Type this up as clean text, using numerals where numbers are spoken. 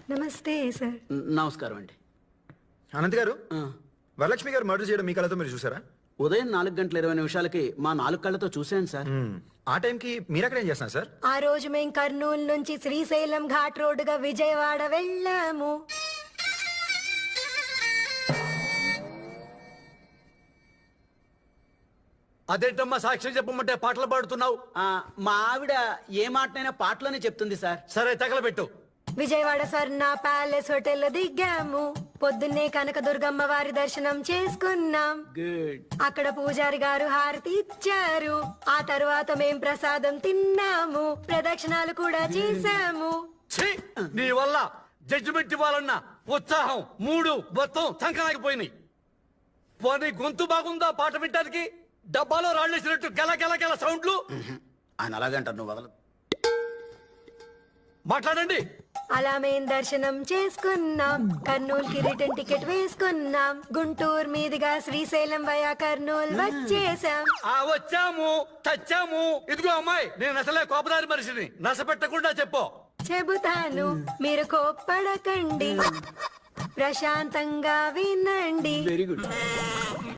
నమస్తే సార్. నమస్కారం అండి. అనంత్ గారు, ఆ, వరలక్ష్మి గారు మర్డర్ చేయడం మీ కళ్ళతో మీరు చూసారా? ఉదయం 4:20 మా 4 కళ్ళతో చూశాను సార్. ఆ టైంకి మీరు అక్కడ ఏం చేస్తున్నారు సార్? ఆ రోజు మేం కర్నూలు నుంచి శ్రీశైలం ఘాట్ రోడ్డుగా విజయవాడ వెళ్ళాము. అదేంటమ్మా సాక్ష్యం చెప్పమంటే పాటలు పాడుతున్నావు? మా ఆవిడ ఏ మాటనైనా పాటలోనే చెప్తుంది సార్. సరే తగలబెట్టు. విజయవాడ స్వర్ణ ప్యాలెస్ హోటల్లో దిగాము. పొద్దున్నే కనకదుర్గమ్మ వారి దర్శనం చేసుకున్నాం. గుడ్. అక్కడ పూజారి గారు హారతి ఇచ్చారు. ఆ తర్వాత మేం ప్రసాదం తిన్నాము. ప్రదక్షిణాలు కూడా చేశాము. ఛీ! నీ వల్ల జడ్జిమెంట్ ఇవ్వాలన్నా ఉత్సాహం మూడు మొత్తం సంకనాగిపోయినాయి. పోనీ గొంతు బాగుందా పాట వినడానికి? డబ్బాలో రాళ్ళేసినట్టు గెల గెల గెల సౌండ్లు. ఆయన అలాగంటారు, నువ్వు వదల. మాట్లాడండి. అలా మేం దర్శనం చేసుకున్నాం. కర్నూలుకి రిటర్న్ టికెట్ వేసుకున్నాం. గుంటూరు మీదుగా శ్రీశైలం వయా కర్నూలు వచ్చేసాం. వచ్చాము తచ్చాము. ఇదిగో అమ్మాయి, నేను అసలే కోపదారి మనిషిని. నస పెట్టకుండా చెప్పు. చెబుతాను, మీరు కోప్పడకండి, ప్రశాంతంగా వినండి. Very good.